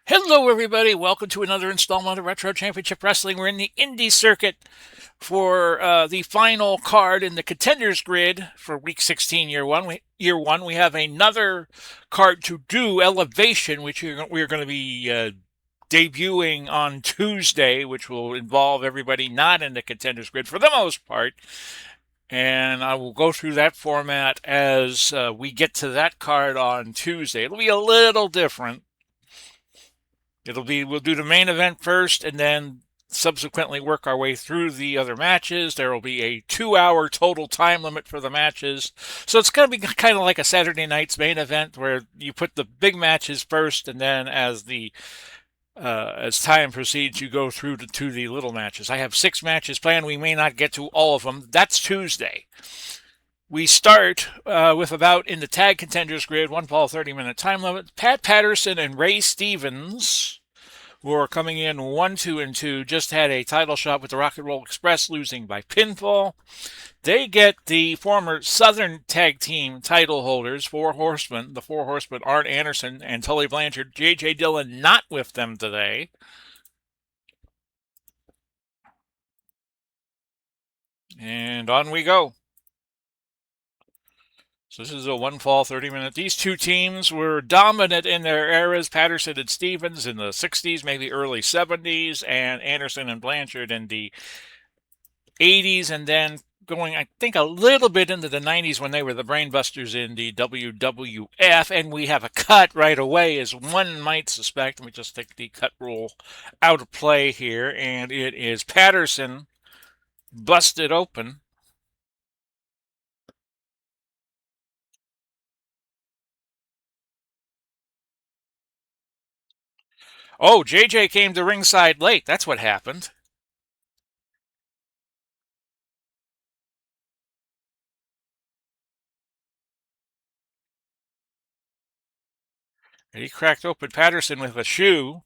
Hello, everybody. Welcome to another installment of Retro Championship Wrestling. We're in the indie circuit for the final card in the contenders grid for Week 16, Year 1. We have another card to do, Elevation, which we're going to be debuting on Tuesday, which will involve everybody not in the contenders grid for the most part. And I will go through that format as we get to that card on Tuesday. It'll be a little different. We'll do the main event first and then subsequently work our way through the other matches. There will be a 2-hour total time limit for the matches. So it's going to be kind of like a Saturday night's main event where you put the big matches first and then as time proceeds, you go through to the little matches. I have 6 matches planned. We may not get to all of them. That's Tuesday. We start with about in the tag contenders grid, 1 fall, 30-minute time limit. Pat Patterson and Ray Stevens, who are coming in 1-2-2, just had a title shot with the Rock and Roll Express, losing by pinfall. They get the former Southern Tag Team title holders, Four Horsemen. The Four Horsemen, Arn Anderson and Tully Blanchard. J.J. Dillon not with them today. And on we go. So this is a 1 fall, 30-minute. These two teams were dominant in their eras. Patterson and Stevens in the 60s, maybe early 70s, and Anderson and Blanchard in the 80s, and then going, I think, a little bit into the 90s when they were the brainbusters in the WWF. And we have a cut right away, as one might suspect. Let me just take the cut rule out of play here, and it is Patterson busted open. Oh, JJ came to ringside late. That's what happened. And he cracked open Patterson with a shoe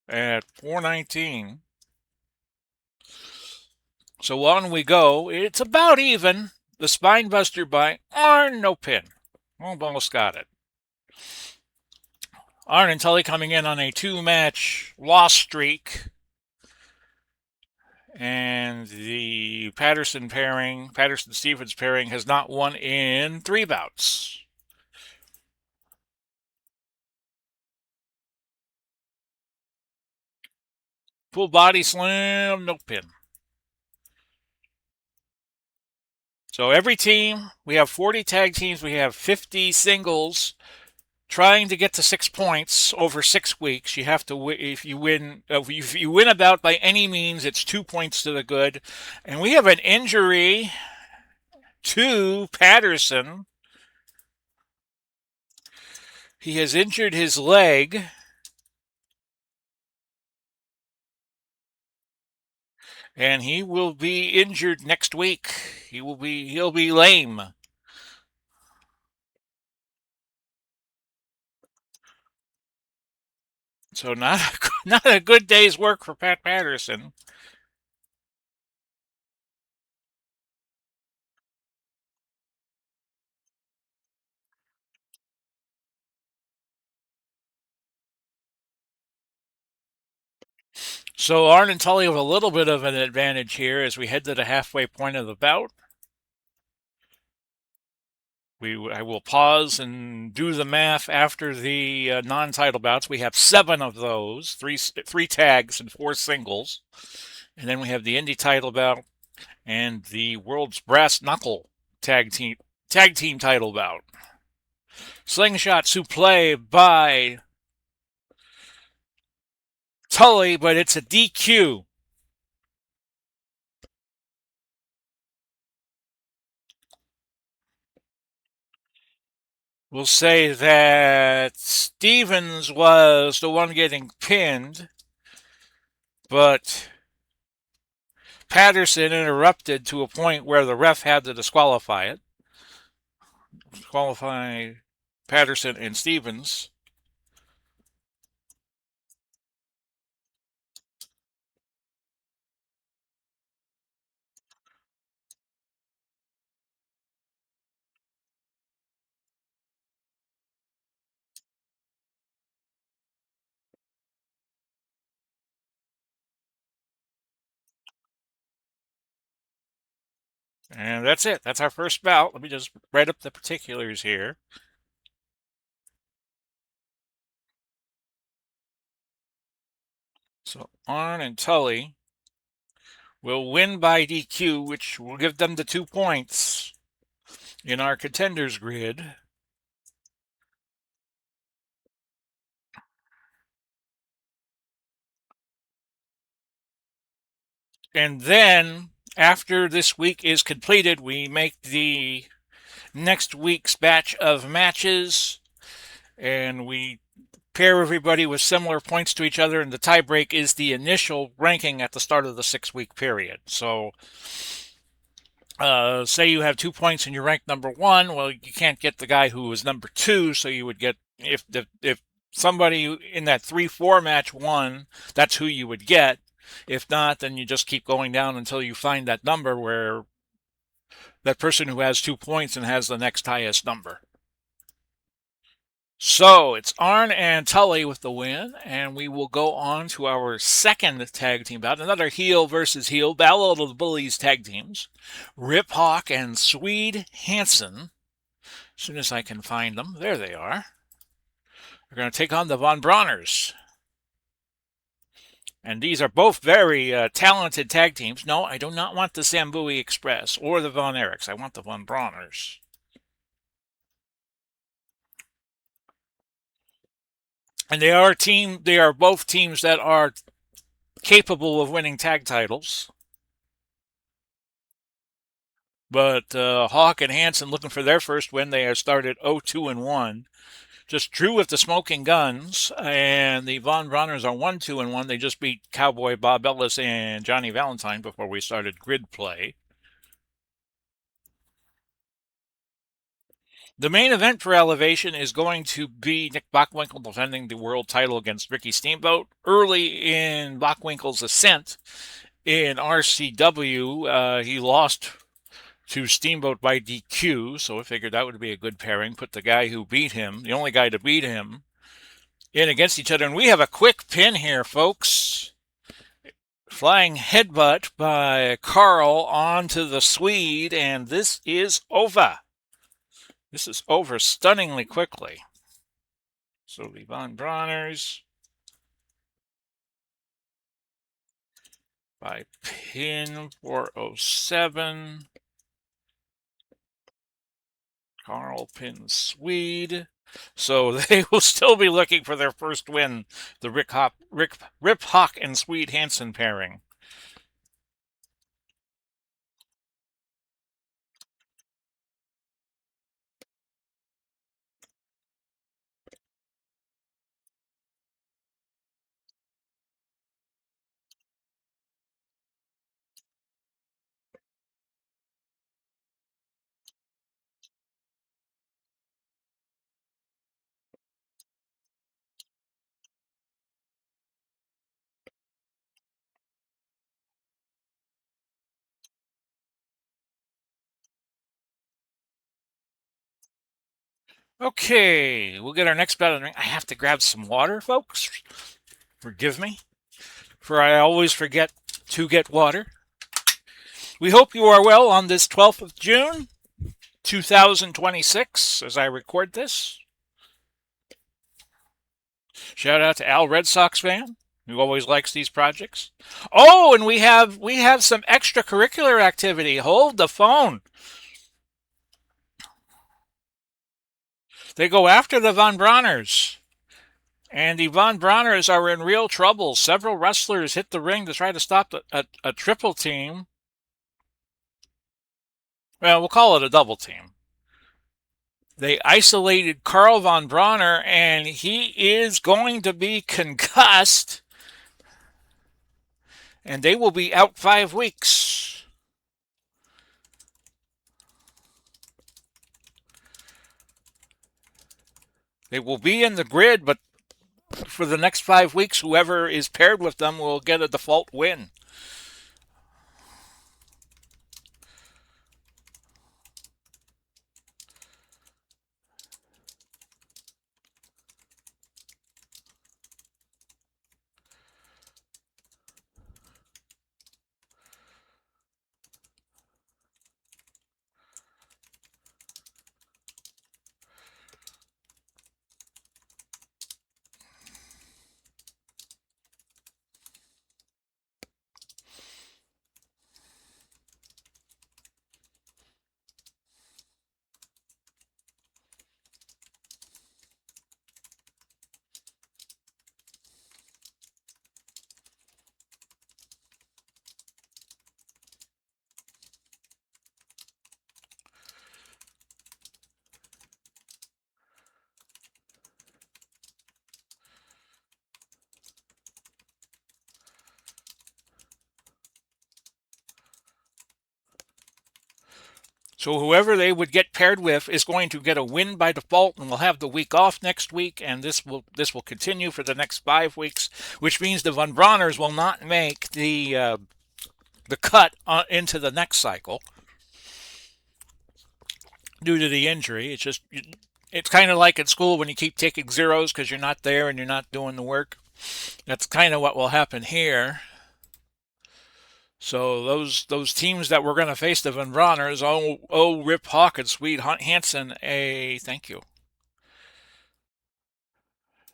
at 4:19. So on we go. It's about even. The spine buster by Arn, no pin. Almost got it. Arn and Tully coming in on a 2-match loss streak. And the Patterson-Stevens pairing has not won in 3 bouts. Full body slam, no pin. So every team, we have 40 tag teams, we have 50 singles. Trying to get to 6 points over 6 weeks, you have to. If you win a bout by any means, it's 2 points to the good. And we have an injury to Patterson. He has injured his leg. And he will be injured next week. He'll be lame. So not a good day's work for Pat Patterson. So Arn and Tully have a little bit of an advantage here as we head to the halfway point of the bout. I will pause and do the math after the non-title bouts. We have 7 of those, three tags and 4 singles. And then we have the indie title bout and the world's brass knuckle tag team title bout. Slingshot suplex by Tully, but it's a DQ. We'll say that Stevens was the one getting pinned, but Patterson interrupted to a point where the ref had to disqualify it. Disqualify Patterson and Stevens. And that's it. That's our first bout. Let me just write up the particulars here. So Arn and Tully will win by DQ, which will give them the 2 points in our contenders grid. And then, after this week is completed, we make the next week's batch of matches, and we pair everybody with similar points to each other, and the tiebreak is the initial ranking at the start of the 6-week period. So, say you have 2 points and you're ranked number 1. Well, you can't get the guy who was number 2, so you would get if somebody in that 3-4 match won, that's who you would get. If not, then you just keep going down until you find that number where that person who has 2 points and has the next highest number. So it's Arn and Tully with the win, and we will go on to our second tag team bout. Another heel versus heel, Battle of the Bullies tag teams. Rip Hawk and Swede Hansen. As soon as I can find them, there they are. They're going to take on the Von Brauners. And these are both very talented tag teams. No, I do not want the Zambui Express or the Von Erichs. I want the Von Brauners. And they are both teams that are capable of winning tag titles. But Hawk and Hansen looking for their first win. They are started 0-2-1. Just drew with the smoking guns, and the Von Brauners are 1-2-1. They just beat Cowboy Bob Ellis and Johnny Valentine before we started grid play. The main event for Elevation is going to be Nick Bockwinkel defending the world title against Ricky Steamboat. Early in Bockwinkel's ascent in RCW, he lost to Steamboat by DQ, so I figured that would be a good pairing. Put the guy who beat him, the only guy to beat him, in against each other. And we have a quick pin here, folks. Flying headbutt by Carl onto the Swede, and this is over. This is over stunningly quickly. So the Von Brauners by pin 407. Carl pins Swede. So they will still be looking for their first win, the Rip Hawk and Swede Hansen pairing. Okay, we'll get our next battle in the ring. I have to grab some water, folks. Forgive me, for I always forget to get water. We hope you are well on this 12th of June, 2026, as I record this. Shout out to Al Red Sox fan, who always likes these projects. Oh, and we have some extracurricular activity. Hold the phone. They go after the Von Brauners. And the Von Brauners are in real trouble. Several wrestlers hit the ring to try to stop a triple team. Well, we'll call it a double team. They isolated Karl von Bronner, and he is going to be concussed, and they will be out 5 weeks. They will be in the grid, but for the next 5 weeks, whoever is paired with them will get a default win. So whoever they would get paired with is going to get a win by default, and will have the week off next week, and this will continue for the next 5 weeks, which means the Von Bronners will not make the cut into the next cycle due to the injury. It's kind of like at school when you keep taking zeros because you're not there and you're not doing the work. That's kind of what will happen here. So those teams that we're going to face the Van Bronners, Rip Hawk and Sweet Hansen, thank you.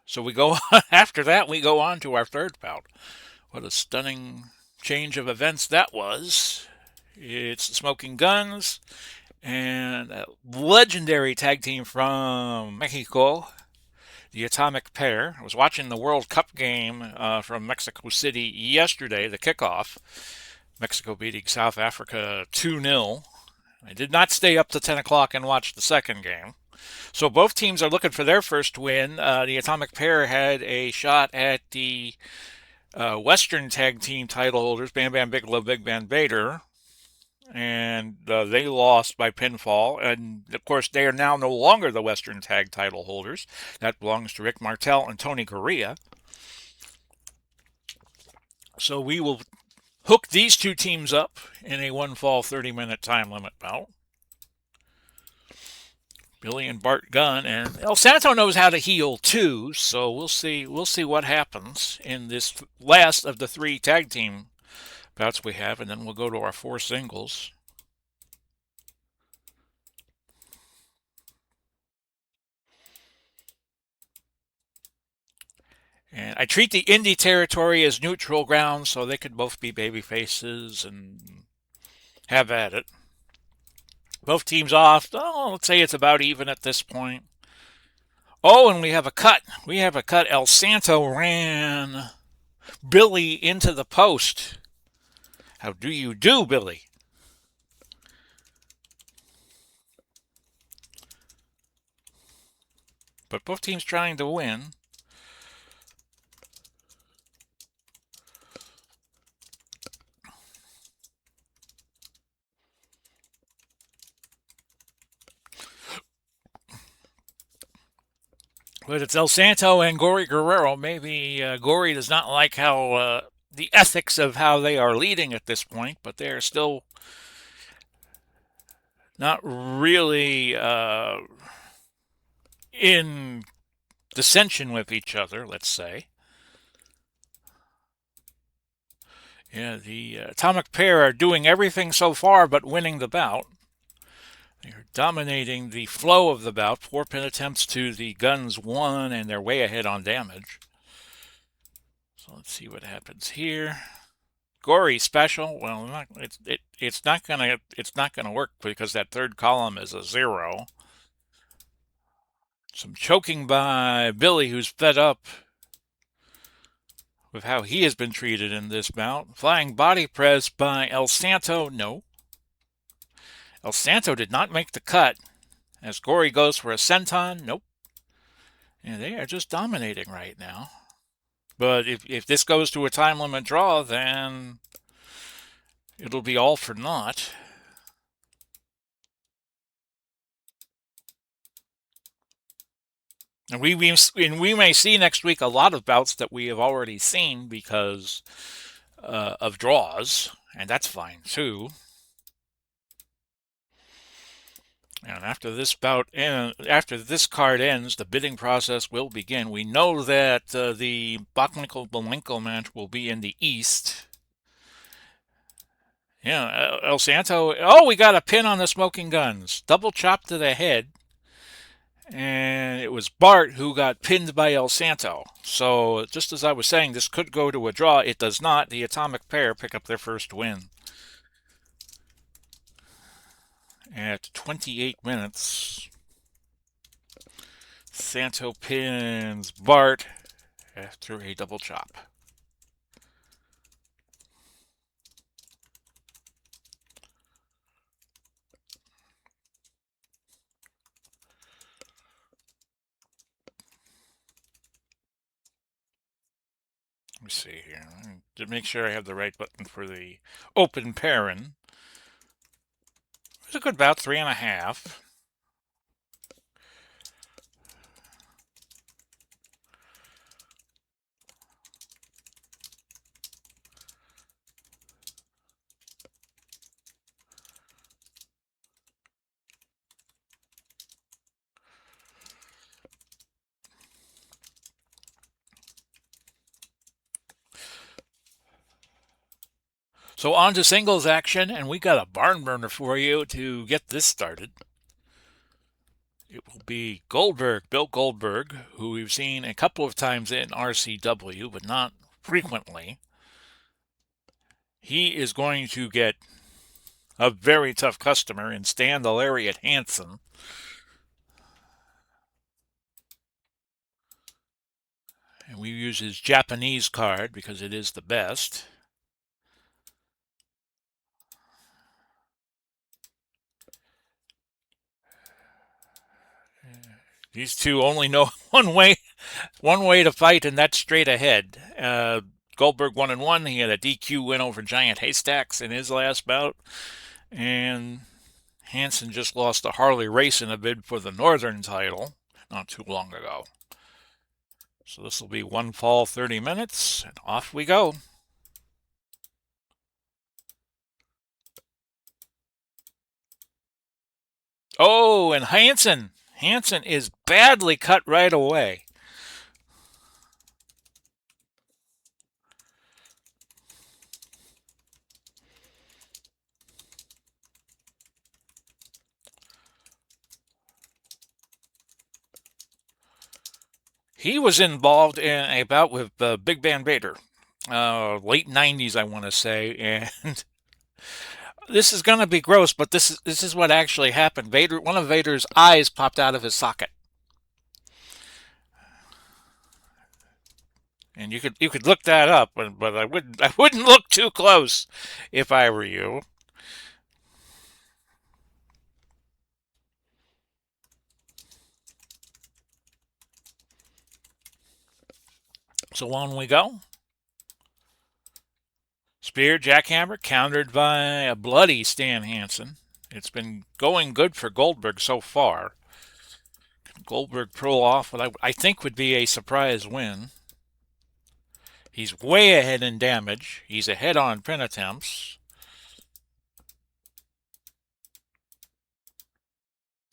So we go after that. We go on to our third bout. What a stunning change of events that was! It's the Smoking Guns and a legendary tag team from Mexico, the Atomic Pair. I was watching the World Cup game from Mexico City yesterday, the kickoff. Mexico beating South Africa 2-0. I did not stay up to 10 o'clock and watch the second game. So both teams are looking for their first win. The Atomic Pair had a shot at the Western Tag Team title holders, Bam Bam Bigelow, Big Van Vader, and they lost by pinfall. And of course, they are now no longer the Western Tag title holders. That belongs to Rick Martel and Tony Gurria. So we will hook these two teams up in a one fall 30-minute time limit bout. Billy and Bart Gunn, and El Santo knows how to heal too, so we'll see what happens in this last of the 3 tag team bouts we have, and then we'll go to our 4 singles. And I treat the indie territory as neutral ground, so they could both be baby faces and have at it. Both teams off. Oh, let's say it's about even at this point. Oh, and we have a cut. El Santo ran Billy into the post. How do you do, Billy? But both teams trying to win. But it's El Santo and Gory Guerrero. Maybe Gory does not like how the ethics of how they are leading at this point, but they are still not really in dissension with each other, let's say. Yeah, the Atomic Pair are doing everything so far but winning the bout. They are dominating the flow of the bout. 4 pin attempts to the Guns 1, and they're way ahead on damage. So let's see what happens here. Gory special. Well, it's not gonna work because that third column is a 0. Some choking by Billy, who's fed up with how he has been treated in this bout. Flying body press by El Santo. No. El Santo did not make the cut As Gory goes for a senton. Nope. And they are just dominating right now. But if this goes to a time limit draw, then it'll be all for naught. And we may see next week a lot of bouts that we have already seen because of draws, and that's fine too. And after this after this card ends, the bidding process will begin. We know that the Bachnickel-Malenko match will be in the East. Yeah, El Santo. Oh, we got a pin on the Smoking Guns. Double chop to the head. And it was Bart who got pinned by El Santo. So, just as I was saying, this could go to a draw. It does not. The Atomic Pair pick up their first win. At 28 minutes, Santo pins Bart after a double chop. Let me see here. To make sure I have the right button for the open pairing. It was a good bout, 3.5. So on to singles action, and we got a barn burner for you to get this started. It will be Goldberg, Bill Goldberg, who we've seen a couple of times in RCW, but not frequently. He is going to get a very tough customer in Stan the Lariat Hansen. And we use his Japanese card because it is the best. These two only know one way to fight, and that's straight ahead. Goldberg 1-1. He had a DQ win over Giant Haystacks in his last bout, and Hansen just lost to Harley Race in a bid for the Northern title not too long ago. So this will be one fall, 30 minutes, and off we go. Oh, and Hansen is badly cut right away. He was involved in a bout with Big Van Vader, late 90s, I want to say, and this is going to be gross, but this is what actually happened. One of Vader's eyes popped out of his socket. And you could look that up, but I wouldn't look too close if I were you. So on we go. Spear, jackhammer, countered by a bloody Stan Hansen. It's been going good for Goldberg so far. Goldberg pull off what I think would be a surprise win. He's way ahead in damage. He's ahead on pin attempts.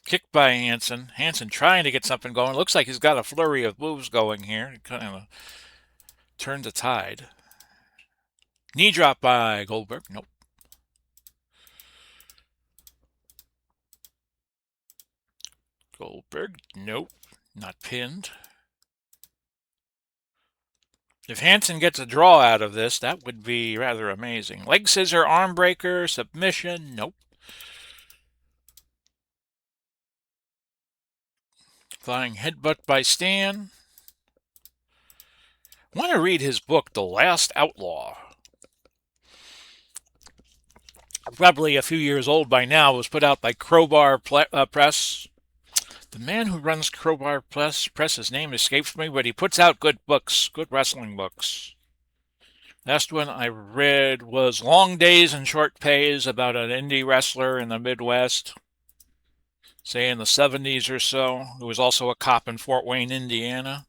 Kicked by Hansen. Hansen trying to get something going. Looks like he's got a flurry of moves going here. He kind of turned the tide. Knee drop by Goldberg. Nope. Goldberg. Nope. Not pinned. If Hansen gets a draw out of this, that would be rather amazing. Leg scissor, arm breaker, submission. Nope. Flying headbutt by Stan. I want to read his book, The Last Outlaw. Probably a few years old by now. It was put out by Crowbar Press. The man who runs Crowbar Press, his name escapes me, but he puts out good books, good wrestling books. Last one I read was Long Days and Short Pays, about an indie wrestler in the Midwest, say in the 70s or so, who was also a cop in Fort Wayne, Indiana.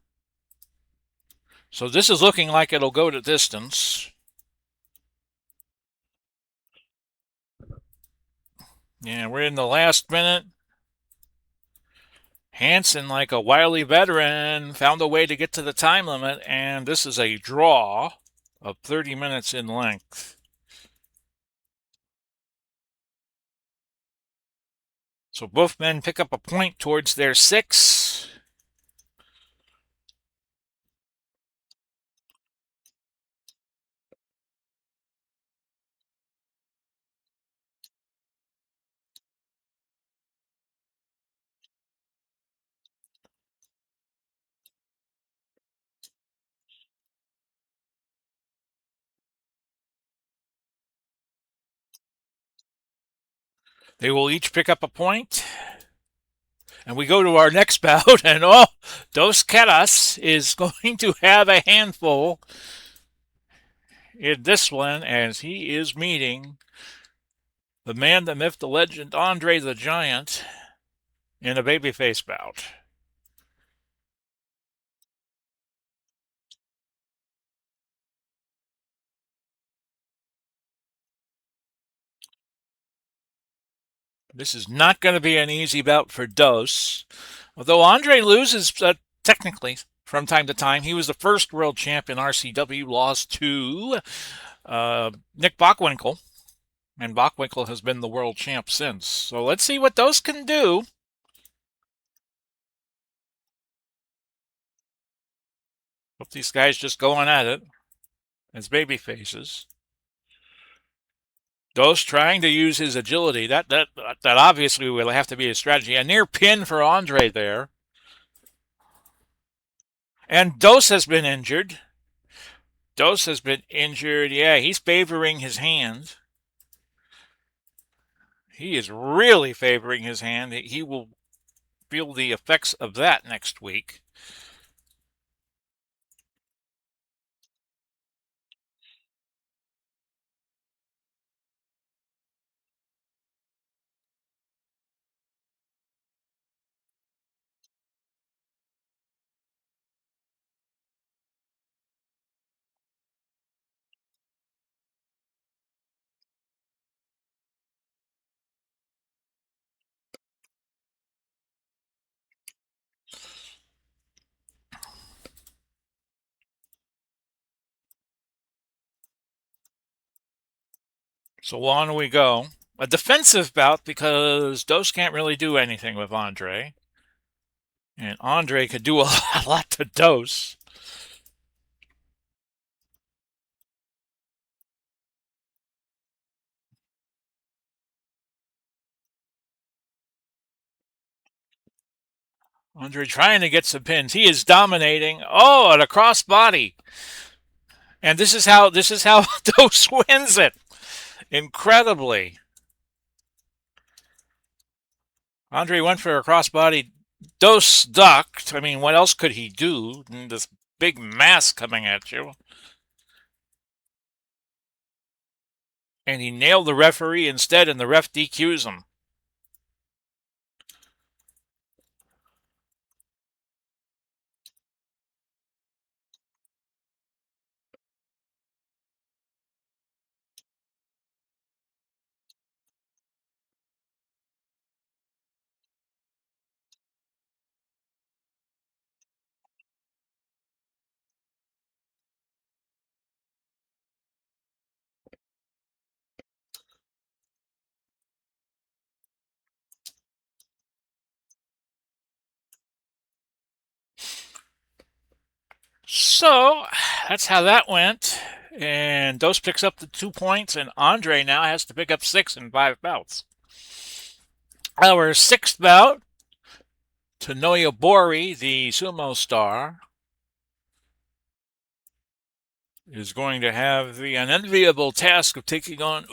So this is looking like it'll go to distance. Yeah, we're in the last minute. Hansen, like a wily veteran, found a way to get to the time limit, and this is a draw of 30 minutes in length. So both men pick up a point towards their 6. They will each pick up a point. And we go to our next bout, and Dos Caras is going to have a handful in this one as he is meeting the man, the myth, the legend, Andre the Giant, in a babyface bout. This is not going to be an easy bout for Dos. Although Andre loses technically from time to time. He was the first world champ in RCW, lost to Nick Bockwinkel. And Bockwinkel has been the world champ since. So let's see what Dos can do. Hope these guys just going at it as baby faces. Dos trying to use his agility. That obviously will have to be a strategy. A near pin for Andre there. And Dos has been injured. Yeah, he's favoring his hand. He is really favoring his hand. He will feel the effects of that next week. So on we go. A defensive bout because Dos can't really do anything with Andre. And Andre could do a lot to Dos. Andre trying to get some pins. He is dominating. Oh, and a crossbody. And this is how Dos wins it. Incredibly. Andre went for a crossbody. Dos ducked. I mean, what else could he do? This big mass coming at you. And he nailed the referee instead, and the ref DQs him. So that's how that went. And Dos picks up the 2 points, and Andre now has to pick up 6 in 5 bouts. Our 6th bout, Tanoya Bori, the sumo star, is going to have the unenviable task of taking on,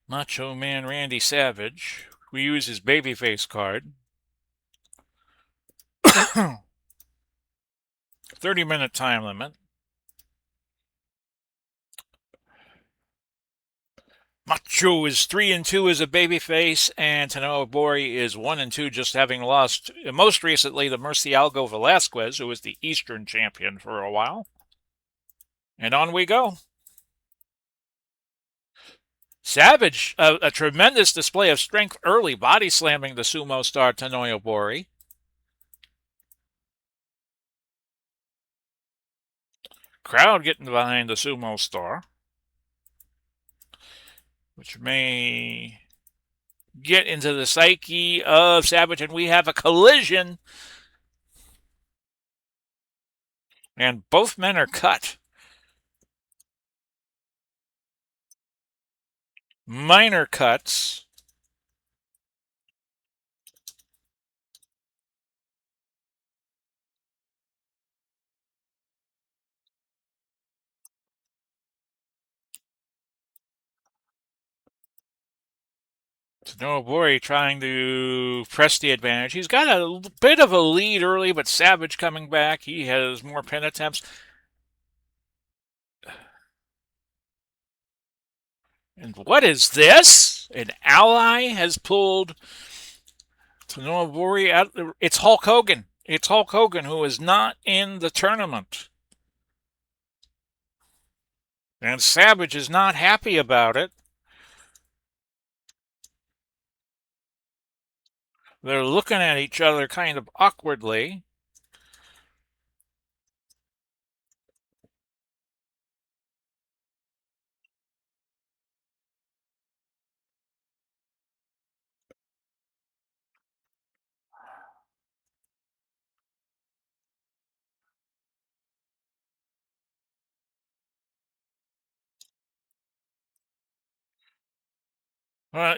Macho Man Randy Savage. We use his babyface card. 30-minute time limit. Macho is 3-2 as a babyface, and Tanoa Bori is 1-2, just having lost most recently to Murcielago Velasquez, who was the Eastern champion for a while. And on we go. Savage, a tremendous display of strength early, body slamming the sumo star Tanoa Bori. Crowd getting behind the sumo star, which may get into the psyche of Savage, and we have a collision. And both men are cut. Minor cuts. Nobori trying to press the advantage. He's got a bit of a lead early, but Savage coming back. He has more pin attempts. And what is this? An ally has pulled Nobori out. It's Hulk Hogan. It's Hulk Hogan, who is not in the tournament. And Savage is not happy about it. They're looking at each other kind of awkwardly.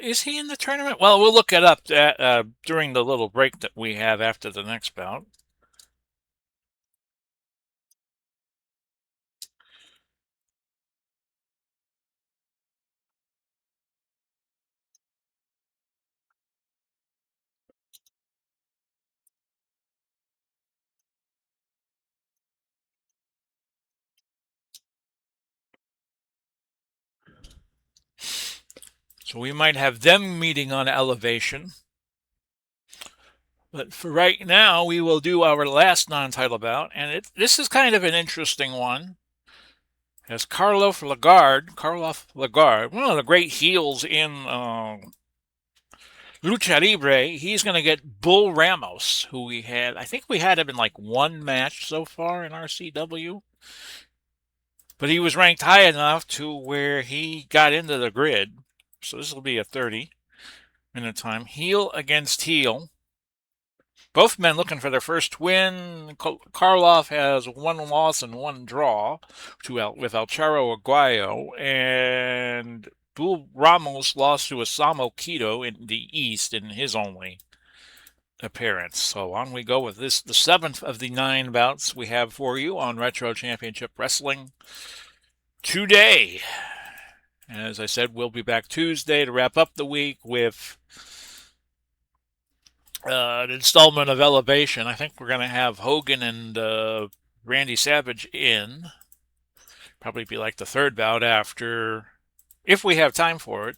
Is he in the tournament? Well, we'll look it up during the little break that we have after the next bout. So we might have them meeting on elevation. But for right now, we will do our last non-title bout, and this is kind of an interesting one. As Karloff Lagarde, one of the great heels in Lucha Libre, he's going to get Bull Ramos, who I think we had him in like one match so far in RCW. But he was ranked high enough to where he got into the grid. So this will be a 30-minute time. Heel against heel. Both men looking for their first win. Karloff has one loss and one draw with El Charo Aguayo. And Bull Ramos lost to Osamu Kido in the East in his only appearance. So on we go with this, the 7th of the 9 bouts we have for you on Retro Championship Wrestling today. And as I said, we'll be back Tuesday to wrap up the week with an installment of Elevation. I think we're going to have Hogan and Randy Savage in. Probably be like the third bout after, if we have time for it,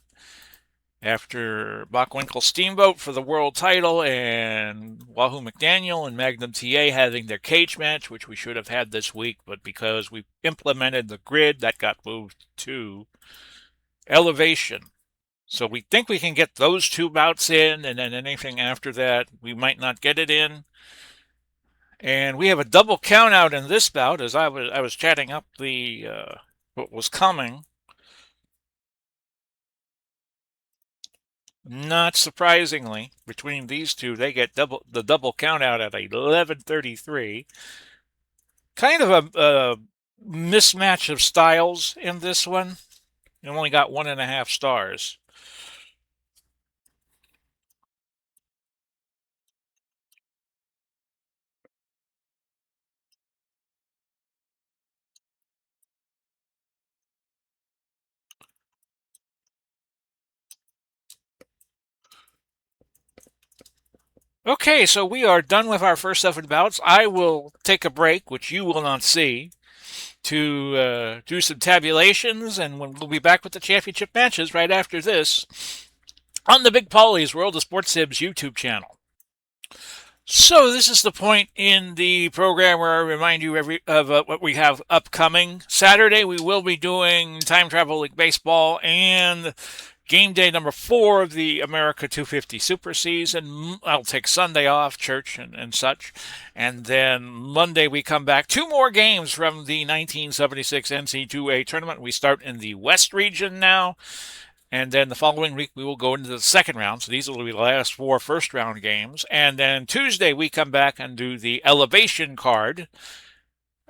after Bockwinkel Steamboat for the world title and Wahoo McDaniel and Magnum TA having their cage match, which we should have had this week, but because we implemented the grid, that got moved to Elevation. So we think we can get those two bouts in, and then anything after that, we might not get it in. And we have a double count out in this bout, as I was chatting up what was coming. Not surprisingly, between these two, they get the double count out at 11:33. Kind of a mismatch of styles in this one. You only got 1.5 stars. Okay, so we are done with our first 7 bouts. I will take a break, which you will not see, to do some tabulations, and we'll be back with the championship matches right after this on the Big Paulie's World of Sports Sims YouTube channel. So this is the point in the program where I remind you of what we have upcoming. Saturday we will be doing Time Travel League Baseball and game day number 4 of the America 250 Super Season. I'll take Sunday off, church and such. And then Monday we come back. 2 more games from the 1976 NC2A tournament. We start in the West region now. And then the following week, we will go into the second round. So these will be the last 4 first round games. And then Tuesday, we come back and do the elevation card,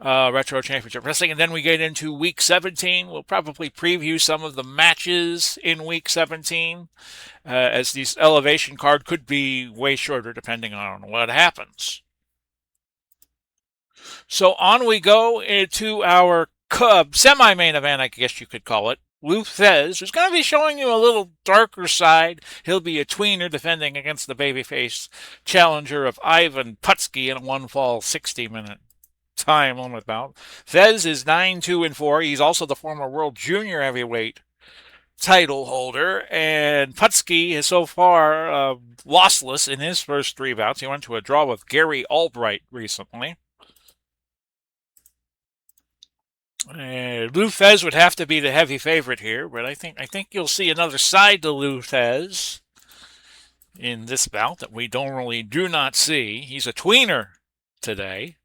Retro Championship Wrestling. And then we get into week 17. We'll probably preview some of the matches in week 17, as this elevation card could be way shorter depending on what happens. So on we go into our semi-main event, I guess you could call it. Lou Thez, who's going to be showing you a little darker side. He'll be a tweener defending against the babyface challenger of Ivan Putski in a 1-fall 60-minute time limit bout. Thez is 9-2-4. He's also the former world junior heavyweight title holder, and Putski is so far lossless in his first 3 bouts. He went to a draw with Gary Albright recently. Lou Thez would have to be the heavy favorite here, but I think you'll see another side to Lou Thez in this bout that we do not see. He's a tweener today.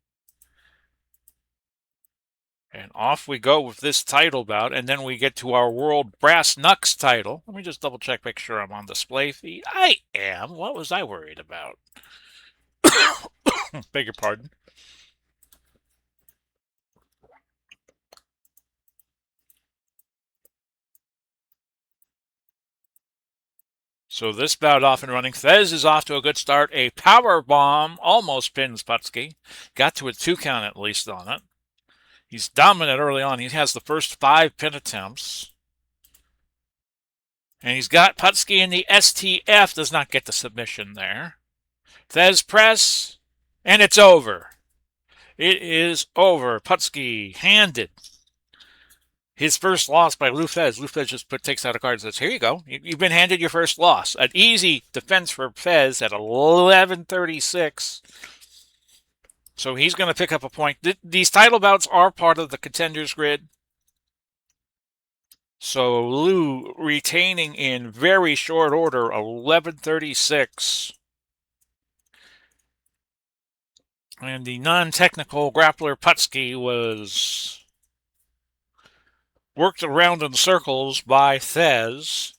And off we go with this title bout, and then we get to our World Brass Knux title. Let me just double check, make sure I'm on display feed. I am. What was I worried about? Beg your pardon. So this bout off and running. Thez is off to a good start. A power bomb almost pins Putski. Got to a 2 count at least on it. He's dominant early on. He has the first 5 pin attempts. And he's got Putski in the STF. Does not get the submission there. Thez press. And it's over. It is over. Putski handed his first loss by Lou Thez. Lou Thez just takes out a card and says, here you go. You've been handed your first loss. An easy defense for Thez at 11:36. So he's going to pick up a point. These title bouts are part of the contenders grid. So Lou retaining in very short order, 11:36. And the non-technical grappler Putski was worked around in circles by Thez.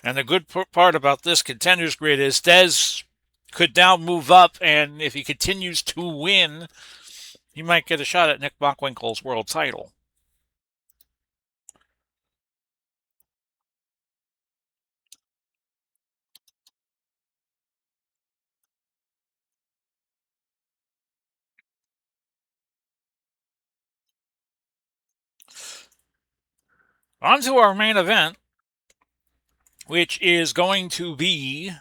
And the good part about this contenders grid is Thez could now move up, and if he continues to win, he might get a shot at Nick Bockwinkel's world title. On to our main event, which is going to be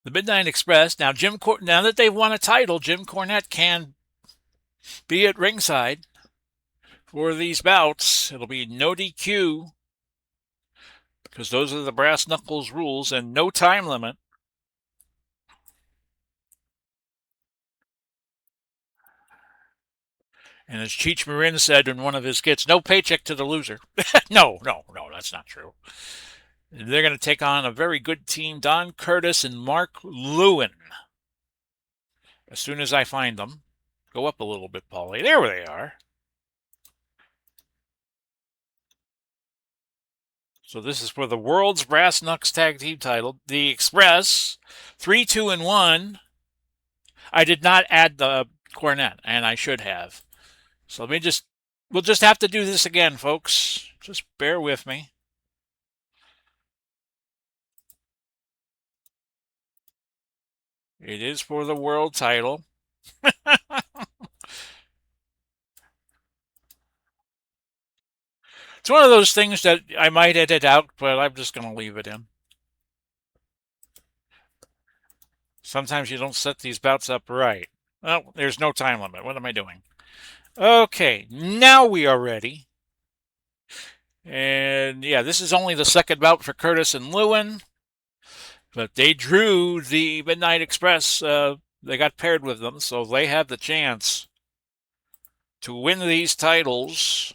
the Midnight Express. Now, now that they've won a title, Jim Cornette can be at ringside for these bouts. It'll be no DQ, because those are the brass knuckles rules, and no time limit. And as Cheech Marin said in one of his skits, no paycheck to the loser. No, that's not true. They're going to take on a very good team, Don Curtis and Mark Lewin. As soon as I find them, go up a little bit, Paulie. There they are. So this is for the World's Brass Knucks Tag Team title. The Express, 3-2-1. I did not add the cornet, and I should have. So we'll just have to do this again, folks. Just bear with me. It is for the world title. It's one of those things that I might edit out, but I'm just going to leave it in. Sometimes you don't set these bouts up right. Oh, there's no time limit. What am I doing? Okay, now we are ready. And yeah, this is only the second bout for Curtis and Lewin, but they drew the Midnight Express. They got paired with them, so they have the chance to win these titles.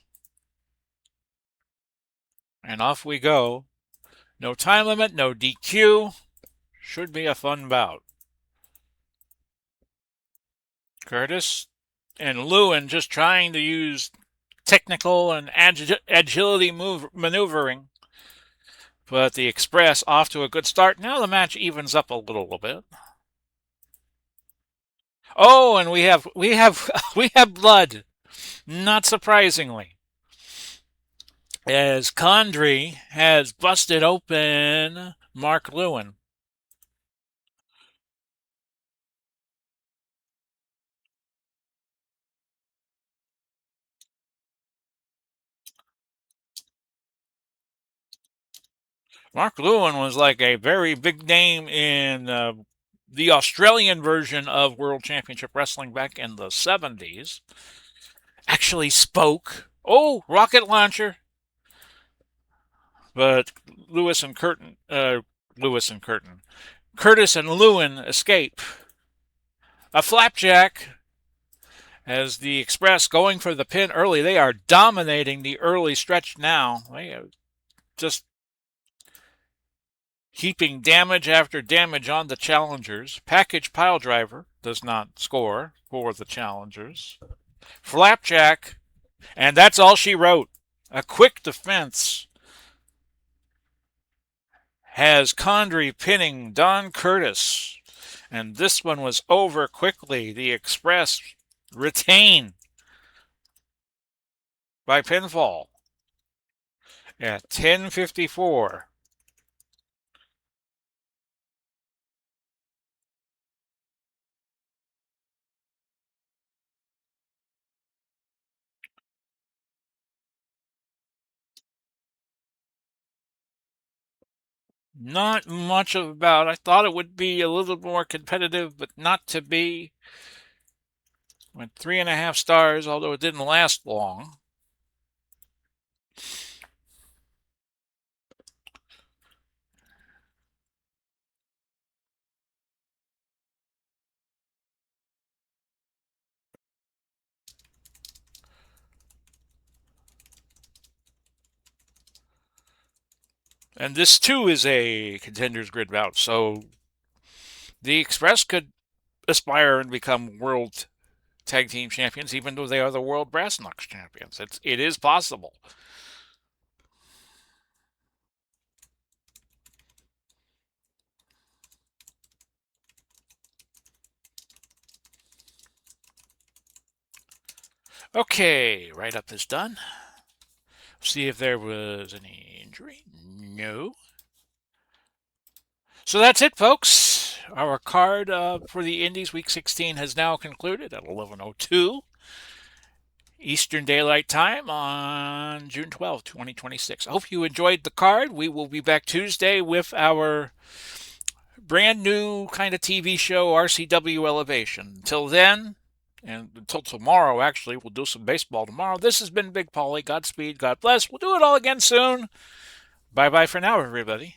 And off we go. No time limit, no DQ. Should be a fun bout. Curtis and Lewin just trying to use technical and agility maneuvering. But the Express off to a good start. Now the match evens up a little bit. Oh, and we have we have blood. Not surprisingly, as Condrey has busted open Mark Lewin. Mark Lewin was like a very big name in the Australian version of World Championship Wrestling back in the 70s. Actually spoke. Oh, rocket launcher. But Curtis and Lewin escape. A flapjack as the Express going for the pin early. They are dominating the early stretch now. They are just heaping damage after damage on the challengers. Package pile driver does not score for the challengers. Flapjack, and that's all she wrote. A quick defense has Condrey pinning Don Curtis. And this one was over quickly. The Express retain by pinfall at 10:54. Not much about. I thought it would be a little more competitive, but not to be. Went 3.5 stars, although it didn't last long. And this too is a contenders grid bout, so the Express could aspire and become world tag team champions, even though they are the world brass knucks champions. It is possible. Okay, write up is done. See if there was any injury. No. So that's it, folks. Our card for the Indies Week 16 has now concluded at 11:02 Eastern Daylight Time on June 12, 2026. I hope you enjoyed the card. We will be back Tuesday with our brand new kind of TV show, RCW Elevation. Until then, and until tomorrow, actually, we'll do some baseball tomorrow. This has been Big Paulie. Godspeed. God bless. We'll do it all again soon. Bye bye for now, everybody.